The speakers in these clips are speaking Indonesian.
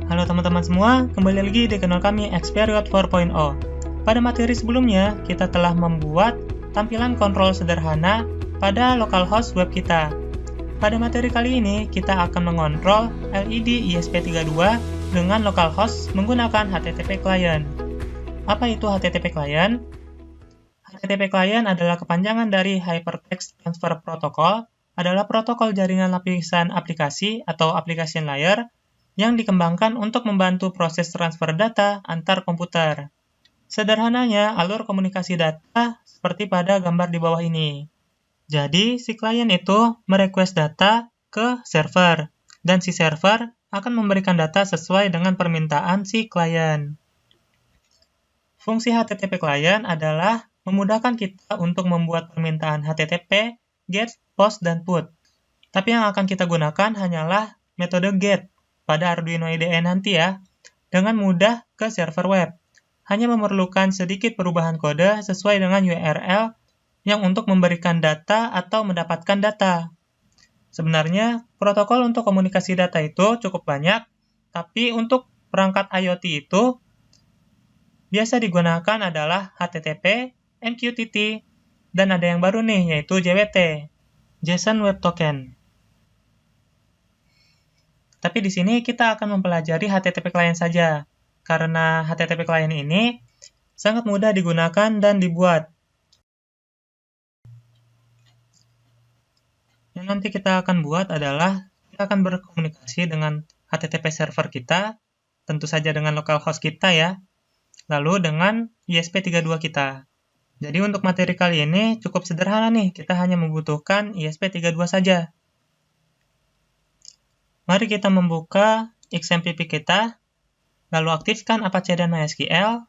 Halo teman-teman semua, kembali lagi di channel kami Xperiod 4.0. Pada materi sebelumnya, kita telah membuat tampilan kontrol sederhana pada localhost web kita. Pada materi kali ini, kita akan mengontrol LED ESP32 dengan localhost menggunakan HTTP client. Apa itu HTTP client? HTTP client adalah kepanjangan dari Hypertext Transfer Protocol, adalah protokol jaringan lapisan aplikasi atau application layer yang dikembangkan untuk membantu proses transfer data antar komputer. Sederhananya, alur komunikasi data seperti pada gambar di bawah ini. Jadi, si klien itu merequest data ke server, dan si server akan memberikan data sesuai dengan permintaan si klien. Fungsi HTTP client adalah memudahkan kita untuk membuat permintaan HTTP, GET, POST, dan PUT. Tapi yang akan kita gunakan hanyalah metode GET pada Arduino IDE nanti ya, dengan mudah ke server web. Hanya memerlukan sedikit perubahan kode sesuai dengan URL yang untuk memberikan data atau mendapatkan data. Sebenarnya, protokol untuk komunikasi data itu cukup banyak, tapi untuk perangkat IoT itu biasa digunakan adalah HTTP, MQTT, dan ada yang baru nih, yaitu JWT, JSON Web Token. Tapi di sini kita akan mempelajari HTTP client saja, karena HTTP client ini sangat mudah digunakan dan dibuat. Yang nanti kita akan buat adalah kita akan berkomunikasi dengan HTTP server kita, tentu saja dengan localhost kita ya, lalu dengan ESP32 kita. Jadi untuk materi kali ini cukup sederhana nih, kita hanya membutuhkan ESP32 saja. Mari kita membuka XMPP kita, lalu aktifkan Apache dan MySQL.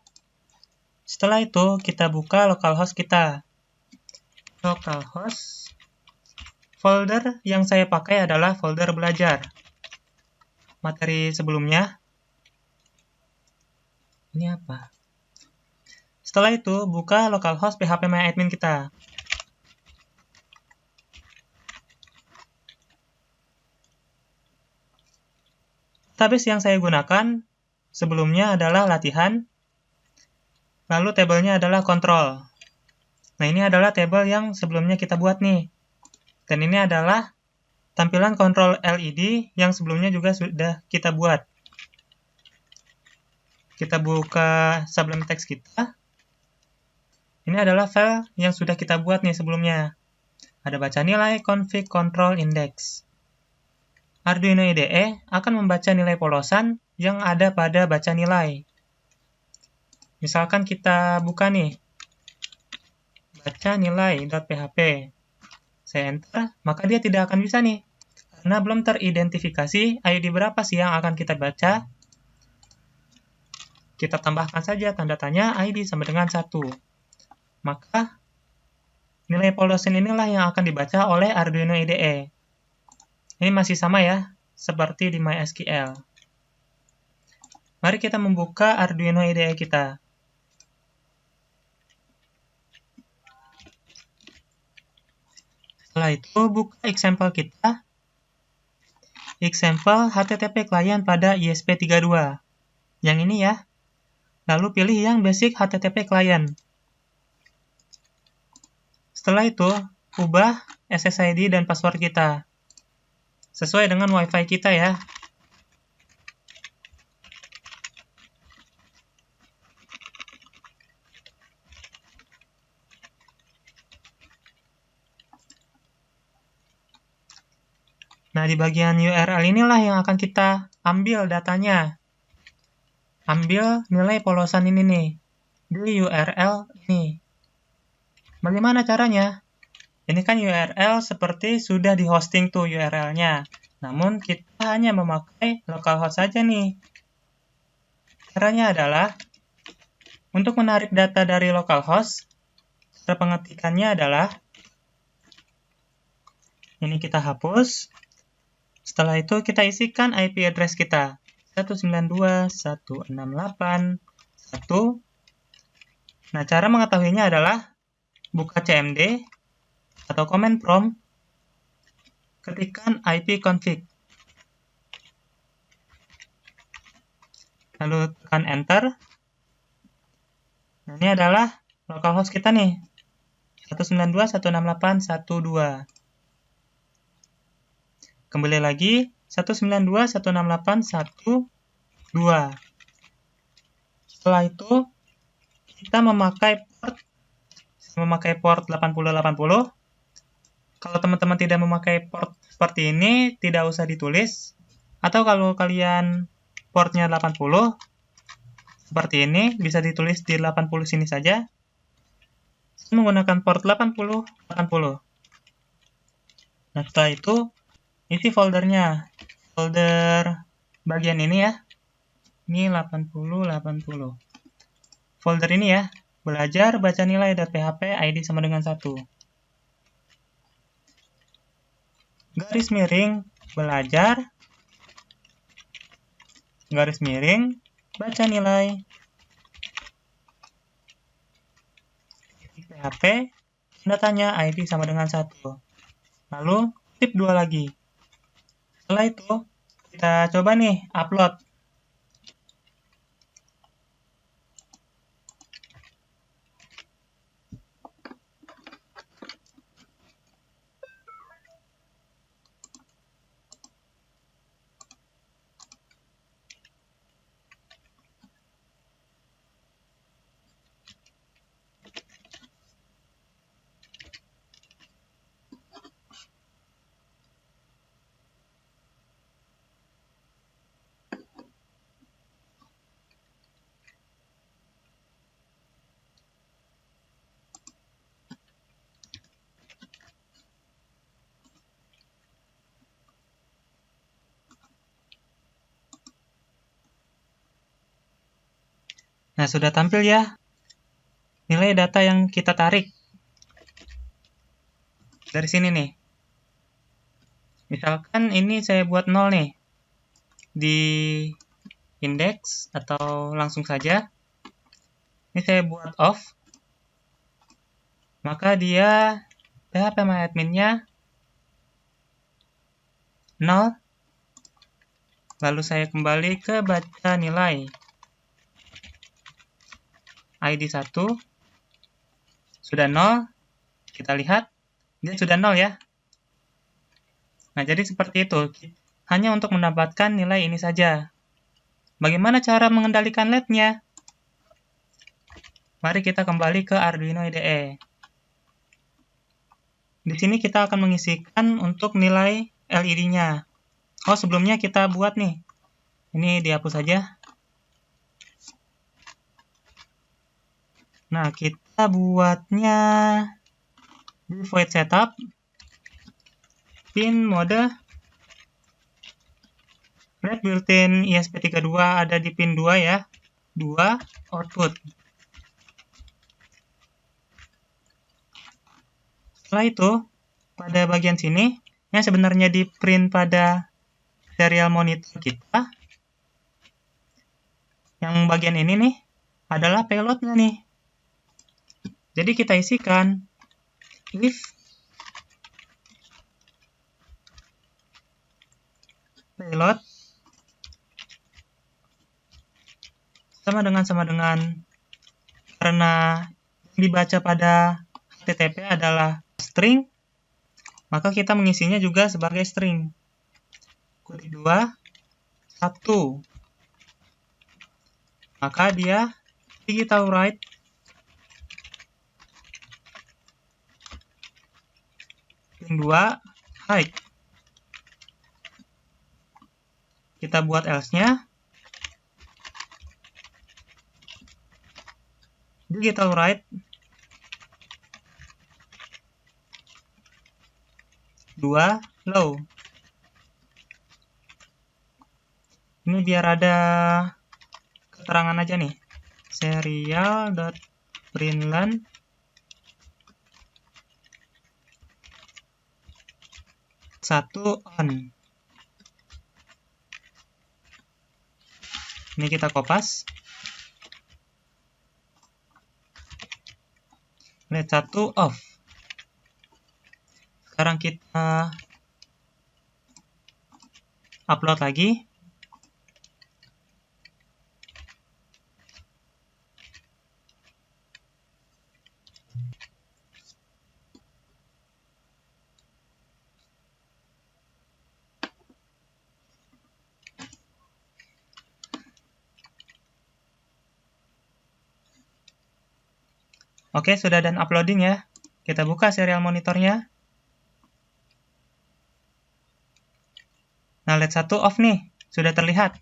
Setelah itu, kita buka localhost kita. Localhost. Folder yang saya pakai adalah folder belajar. Materi sebelumnya. Ini apa? Setelah itu, buka localhost phpMyAdmin kita. Database yang saya gunakan sebelumnya adalah latihan, lalu tabelnya adalah kontrol. Nah, ini adalah tabel yang sebelumnya kita buat nih. Dan ini adalah tampilan kontrol LED yang sebelumnya juga sudah kita buat. Kita buka Sublime Text kita. Ini adalah file yang sudah kita buat nih sebelumnya. Ada baca nilai, config, control, index. Arduino IDE akan membaca nilai polosan yang ada pada baca nilai. Misalkan kita buka nih, baca nilai.php. Saya enter, maka dia tidak akan bisa nih, karena belum teridentifikasi ID berapa sih yang akan kita baca. Kita tambahkan saja tanda tanya ID sama dengan 1. Maka, nilai polosan inilah yang akan dibaca oleh Arduino IDE. Ini masih sama ya, seperti di MySQL. Mari kita membuka Arduino IDE kita. Setelah itu, buka example kita. Example HTTP client pada ESP32. Yang ini ya. Lalu pilih yang basic HTTP client. Setelah itu, ubah SSID dan password kita sesuai dengan WiFi kita ya. Nah, di bagian URL inilah yang akan kita ambil datanya. Ambil nilai polosan ini nih, di URL ini. Bagaimana caranya? Ini kan URL seperti sudah di hosting tuh URL-nya. Namun kita hanya memakai localhost saja nih. Caranya adalah untuk menarik data dari localhost, cara pengetikannya adalah ini kita hapus. Setelah itu kita isikan IP address kita 192.168.1. Nah, cara mengetahuinya adalah buka CMD atau command prompt, ketikkan ipconfig. lalu tekan enter. Nah, ini adalah localhost kita nih, 192.168.1.2. Kembali lagi, 192.168.1.2. Setelah itu, kita memakai port 8080. Kalau teman-teman tidak memakai port seperti ini, tidak usah ditulis. Atau kalau kalian portnya 80, seperti ini, bisa ditulis di 80 sini saja. Saya menggunakan port 8080. Nah, setelah itu, isi foldernya. Folder bagian ini ya. Ini 8080. Folder ini ya. Belajar, baca nilai.php, ID sama dengan 1. Garis miring, belajar, garis miring, baca nilai, PHP, datanya ID sama dengan 1. Lalu, tip 2 lagi. Setelah itu, kita coba nih, upload. Nah, sudah tampil ya nilai data yang kita tarik. Dari sini nih. Misalkan ini saya buat 0 nih. Di indeks atau langsung saja. Ini saya buat off. Maka dia phpMyAdmin-nya 0. Lalu saya kembali ke baca nilai. ID 1 sudah 0, kita lihat dia sudah 0 ya. Nah, jadi seperti itu, hanya untuk mendapatkan nilai ini saja. Bagaimana cara mengendalikan LED-nya? Mari kita kembali ke Arduino IDE. Di sini kita akan mengisikan untuk nilai LED-nya. Oh, sebelumnya kita buat nih. Ini dihapus saja. Nah, kita buatnya di void setup pin mode LED built-in ESP32 ada di pin 2 ya. 2 output. Setelah itu, pada bagian sini yang sebenarnya di print pada serial monitor kita, yang bagian ini nih adalah payload-nya nih. Jadi kita isikan if payload sama dengan karena yang dibaca pada HTTP adalah string, maka kita mengisinya juga sebagai string. Kode 2 1. Maka dia digital write pin 2 hide. Kita buat else-nya. Digital write 2 low. Ini biar ada keterangan aja nih. Serial.println satu on. Ini kita kopas. LED 1 off. Sekarang kita upload lagi. Oke, sudah done uploading ya. Kita buka serial monitornya. Nah, LED 1 off nih, sudah terlihat.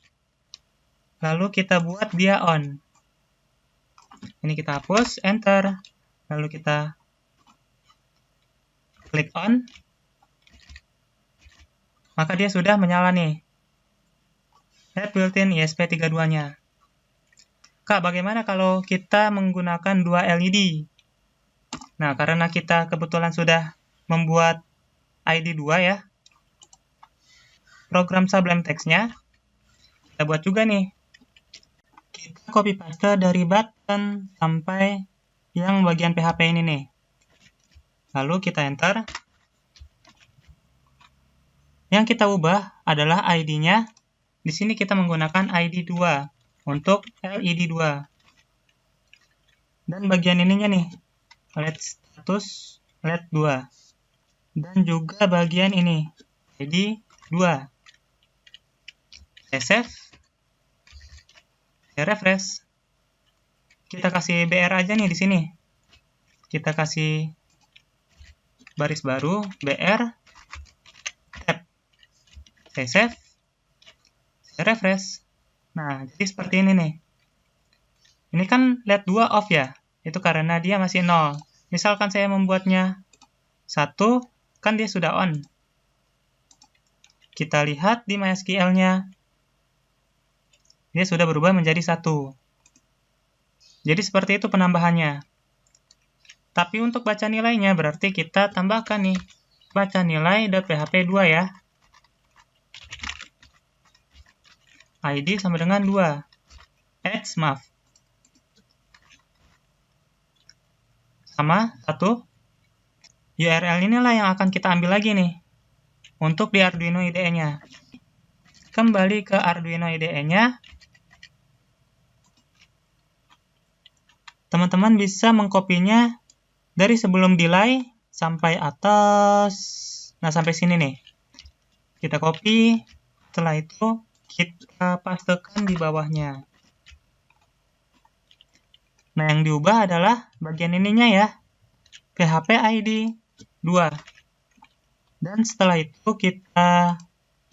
Lalu kita buat dia on. Ini kita hapus, enter. Lalu kita klik on. Maka dia sudah menyala nih. LED built-in ESP32-nya. Kak, bagaimana kalau kita menggunakan dua LED? Nah, karena kita kebetulan sudah membuat ID 2 ya, program Sublime Text-nya, kita buat juga nih. Kita copy paste dari button sampai yang bagian PHP ini nih. Lalu kita enter. Yang kita ubah adalah ID-nya. Di sini kita menggunakan ID 2. Untuk LED 2. Dan bagian ininya nih, LED status LED 2. Dan juga bagian ini, ID 2. Saya save. Saya refresh. Kita kasih BR aja nih di sini. Kita kasih baris baru, BR, tab. Saya save. Saya refresh. Nah, jadi seperti ini nih. Ini kan LED 2 off ya. Itu karena dia masih 0. Misalkan saya membuatnya 1, kan dia sudah on. Kita lihat di MySQL-nya. Dia sudah berubah menjadi 1. Jadi seperti itu penambahannya. Tapi untuk baca nilainya berarti kita tambahkan nih. Baca nilai.php 2 ya. ID sama dengan 2. Edge, maaf. Sama 1. URL inilah yang akan kita ambil lagi nih. Untuk di Arduino IDE-nya. Kembali ke Arduino IDE-nya. Teman-teman bisa mengkopinya dari sebelum delay sampai atas. Nah, sampai sini nih. Kita copy. Setelah itu kita pastekan di bawahnya. Nah, yang diubah adalah bagian ininya ya. PHP ID 2. Dan setelah itu kita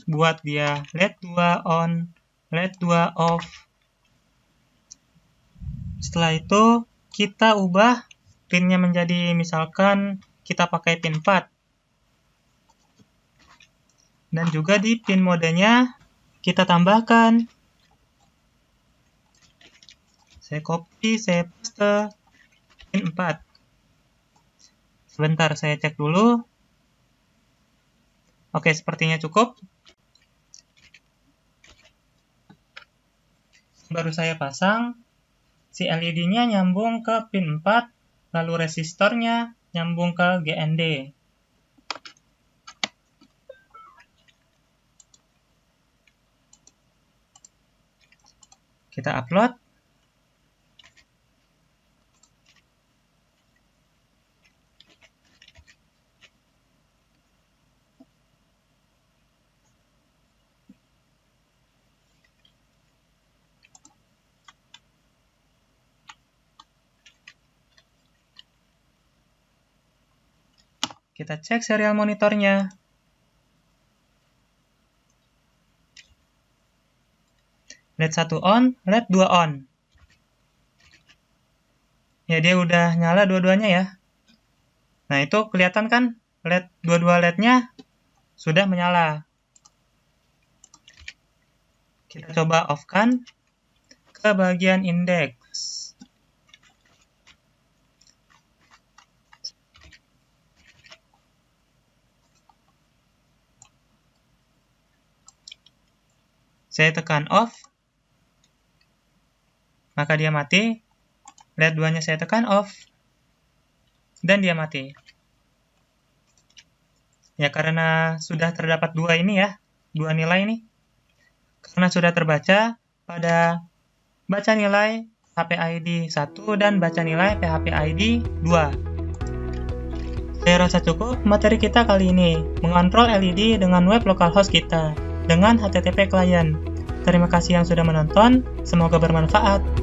buat dia LED 2 on, LED 2 off. Setelah itu kita ubah pinnya menjadi, misalkan kita pakai pin 4. Dan juga di pin modenya kita tambahkan. Saya copy, saya paste pin 4. Sebentar, saya cek dulu. Oke, sepertinya cukup. Baru saya pasang. Si LED-nya nyambung ke pin 4, lalu resistornya nyambung ke GND. Kita upload. Kita cek serial monitornya. LED 1 on, LED 2 on. Ya, dia udah nyala dua-duanya ya. Nah, itu kelihatan kan? LED, dua-dua LED-nya sudah menyala. Kita coba off-kan ke bagian indeks. Saya tekan off. Maka dia mati. LED 2-nya saya tekan off. Dan dia mati. Ya, karena sudah terdapat dua ini ya. Dua nilai ini. Karena sudah terbaca pada baca nilai PHP ID 1 dan baca nilai PHP ID 2. Saya rasa cukup materi kita kali ini. Mengontrol LED dengan web localhost kita. Dengan HTTP client. Terima kasih yang sudah menonton. Semoga bermanfaat.